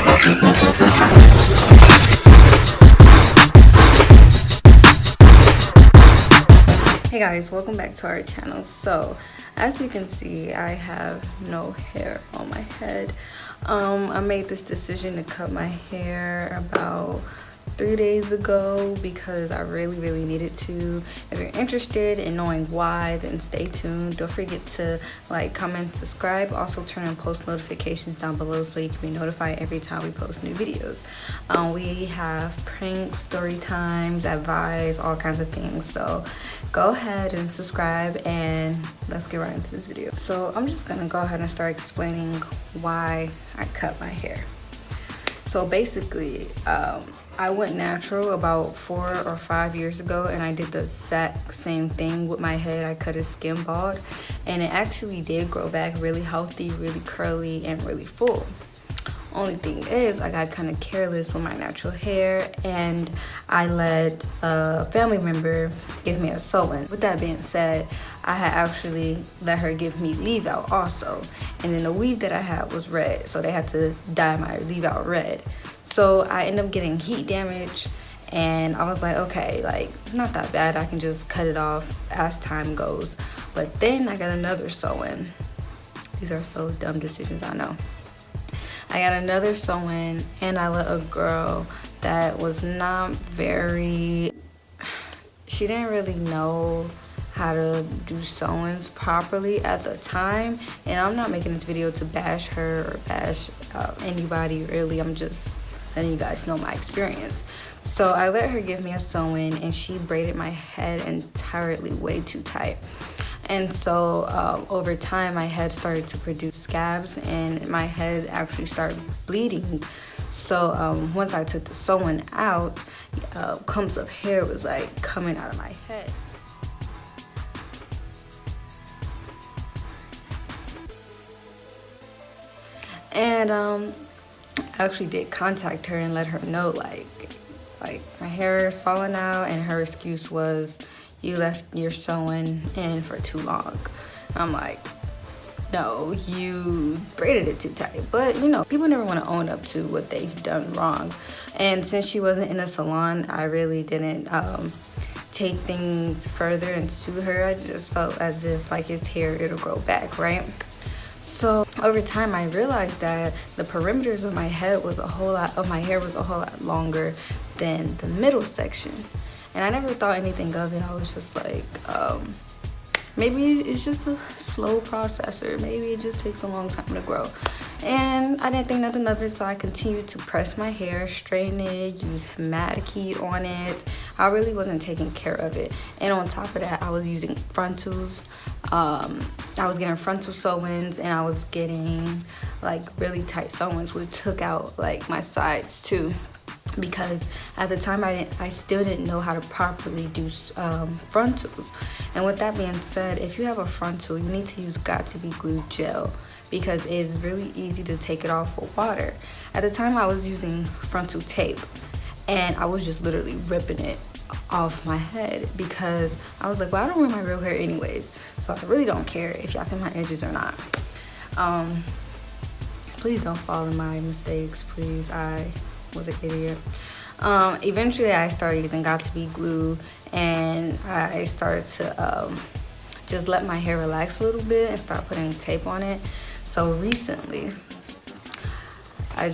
Hey guys, welcome back to our channel. So as you can see, I have no hair on my head. I made this decision to cut my hair about 3 days ago because I really needed to. If you're interested in knowing why, then stay tuned. Don't forget to like, comment, subscribe. Also turn on post notifications down below so you can be notified every time we post new videos. We have pranks, story times, advice, all kinds of things. So go ahead and subscribe and let's get right into this video. So I'm just gonna go ahead and start explaining why I cut my hair. So basically, I went natural about 4 or 5 years ago, and I did the exact same thing with my head. I cut it skin bald, and it actually did grow back really healthy, really curly, and really full. Only thing is, I got kind of careless with my natural hair, and I let a family member give me a sew-in. With that being said, I had actually let her give me leave out also, and then the weave that I had was red, so they had to dye my leave out red. So I ended up getting heat damage, and I was like, okay, like it's not that bad, I can just cut it off as time goes. But then I got another sew-in. These are so dumb decisions, I know. I got another sew-in, and I let a girl that was not very, she didn't really know how to do sew-ins properly at the time. And I'm not making this video to bash her or bash anybody really, I'm just letting you guys know my experience. So I let her give me a sew-in, and she braided my head entirely way too tight. And so over time, my head started to produce scabs, and my head actually started bleeding. So once I took the sew-in out, clumps of hair was like coming out of my head. And I actually did contact her and let her know like my hair is falling out, and her excuse was, you left your sewing in for too long. I'm like, no, you braided it too tight. But you know, people never want to own up to what they've done wrong. And since she wasn't in a salon, I really didn't take things further and sue her. I just felt as if like his hair, it'll grow back, right? So over time, I realized that the perimeters of my head was a whole lot, of my hair was a whole lot longer than the middle section. And I never thought anything of it. I was just like, maybe it's just a slow process, or maybe it just takes a long time to grow. And I didn't think nothing of it, so I continued to press my hair, straighten it, use hematiki on it. I really wasn't taking care of it. And on top of that, I was using frontals. I was getting frontal sew-ins, and I was getting like really tight sew-ins, which took out like my sides too. Because at the time I still didn't know how to properly do frontals. And with that being said, if you have a frontal, you need to use got-to-be glue gel, because it's really easy to take it off with water. At the time, I was using frontal tape, and I was just literally ripping it off my head because I was like, well, I don't wear my real hair anyways, so I really don't care if y'all see my edges or not. Please don't follow my mistakes, please. I was an idiot. Eventually I started using got-to-be glue, and I started to just let my hair relax a little bit and start putting tape on it. So recently I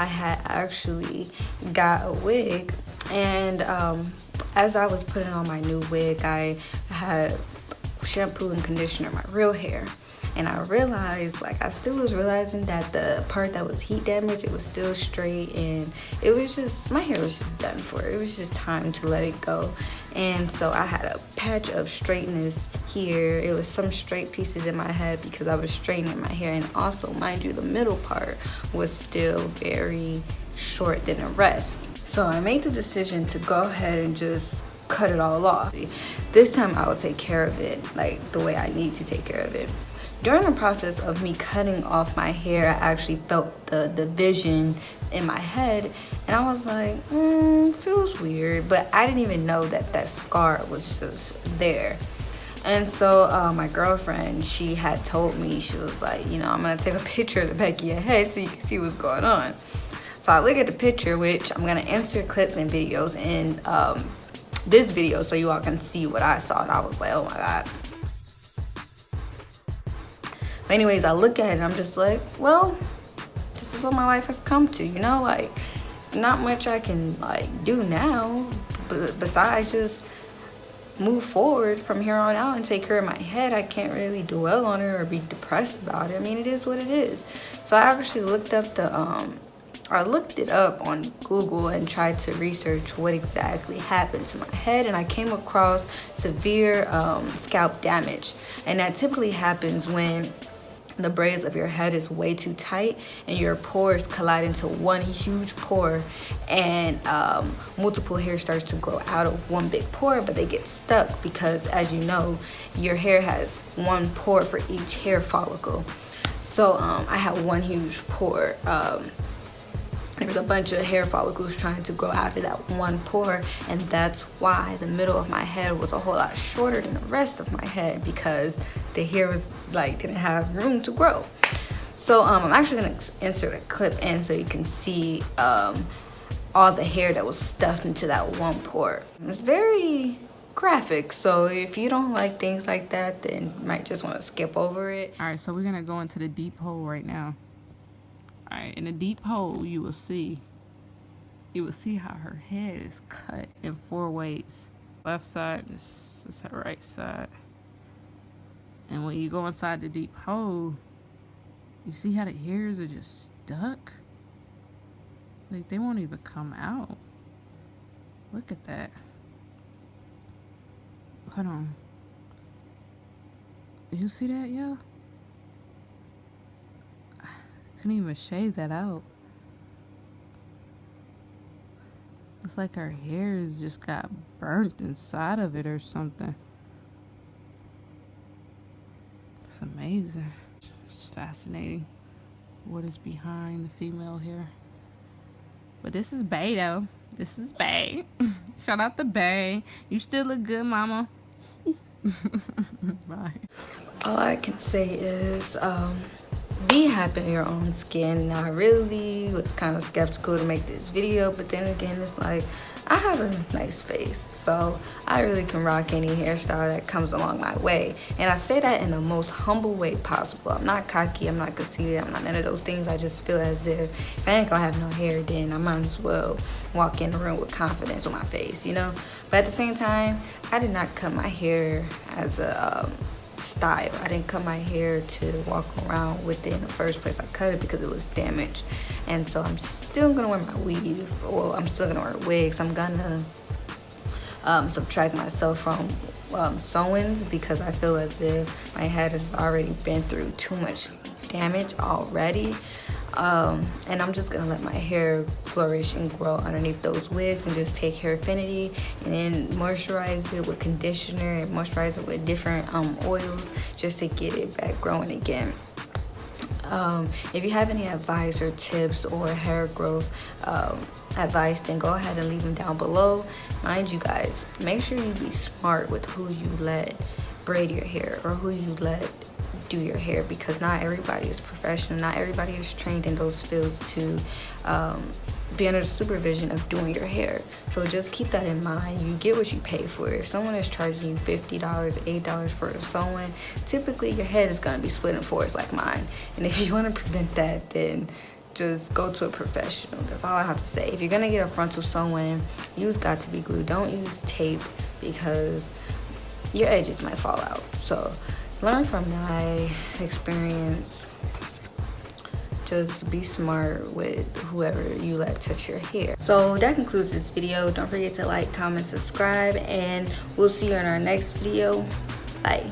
had actually got a wig, and as I was putting on my new wig, I had shampoo and conditioner my real hair. And I realized, like, I still was realizing that the part that was heat damaged, it was still straight, and it was just, my hair was just done for. It was just time to let it go. And so I had a patch of straightness here. It was some straight pieces in my head because I was straightening my hair. And also, mind you, the middle part was still very short than the rest. So I made the decision to go ahead and just cut it all off. This time I will take care of it like the way I need to take care of it. During the process of me cutting off my hair, I actually felt the division in my head, and I was like, feels weird, but I didn't even know that that scar was just there. And so my girlfriend, she had told me, she was like, you know, I'm gonna take a picture of the back of your head so you can see what's going on. So I look at the picture, which I'm gonna insert clips and videos in this video so you all can see what I saw. And I was like, oh my God. But anyways, I look at it and I'm just like, well, this is what my life has come to, you know? Like, it's not much I can like do now, but besides just move forward from here on out and take care of my head. I can't really dwell on it or be depressed about it. I mean, it is what it is. So I actually looked up I looked it up on Google and tried to research what exactly happened to my head, and I came across severe scalp damage. And that typically happens when the braids of your head is way too tight and your pores collide into one huge pore, and multiple hair starts to grow out of one big pore, but they get stuck because, as you know, your hair has one pore for each hair follicle. So I had one huge pore. There was a bunch of hair follicles trying to grow out of that one pore, and that's why the middle of my head was a whole lot shorter than the rest of my head, because the hair was like didn't have room to grow. So I'm actually gonna insert a clip in so you can see all the hair that was stuffed into that one pore. It's very graphic, so if you don't like things like that, then you might just want to skip over it. All right, so we're gonna go into the deep hole right now. All right, in the deep hole, you will see how her head is cut in 4 ways. Left side, this is her right side. And when you go inside the deep hole, you see how the hairs are just stuck? Like, they won't even come out. Look at that. Hold on. You see that, yo? Couldn't even shave that out. It's like her hairs just got burnt inside of it or something. It's amazing. It's fascinating what is behind the female hair. But this is Bay though. This is Bay. Shout out to Bay. You still look good, mama. Bye. All I can say is be happy in your own skin. Now, I really was kind of skeptical to make this video, but then again, it's like I have a nice face, so I really can rock any hairstyle that comes along my way. And I say that in the most humble way possible. I'm not cocky, I'm not conceited, I'm not none of those things. I just feel as if I ain't gonna have no hair, then I might as well walk in the room with confidence with my face, you know? But at the same time, I did not cut my hair as a style. I didn't cut my hair to walk around with it in the first place. I cut it because it was damaged, and so I'm still gonna wear my weave. Well, I'm still gonna wear wigs. I'm gonna subtract myself from sew-ins because I feel as if my head has already been through too much damage already. And I'm just gonna let my hair flourish and grow underneath those wigs and just take hair affinity and then moisturize it with conditioner and moisturize it with different oils just to get it back growing again. If you have any advice or tips or hair growth advice, then go ahead and leave them down below. Mind you guys, make sure you be smart with who you let braid your hair or who you let do your hair, because not everybody is professional. Not everybody is trained in those fields to be under the supervision of doing your hair. So just keep that in mind. You get what you pay for. If someone is charging you $50, $8 for a sew-in, typically your head is going to be split in fours like mine. And if you want to prevent that, then just go to a professional. That's all I have to say. If you're going to get a frontal sew-in, use Got2b glue. Don't use tape because your edges might fall out. So learn from my experience. Just be smart with whoever you let touch your hair. So that concludes this video. Don't forget to like, comment, subscribe, and we'll see you in our next video. Bye.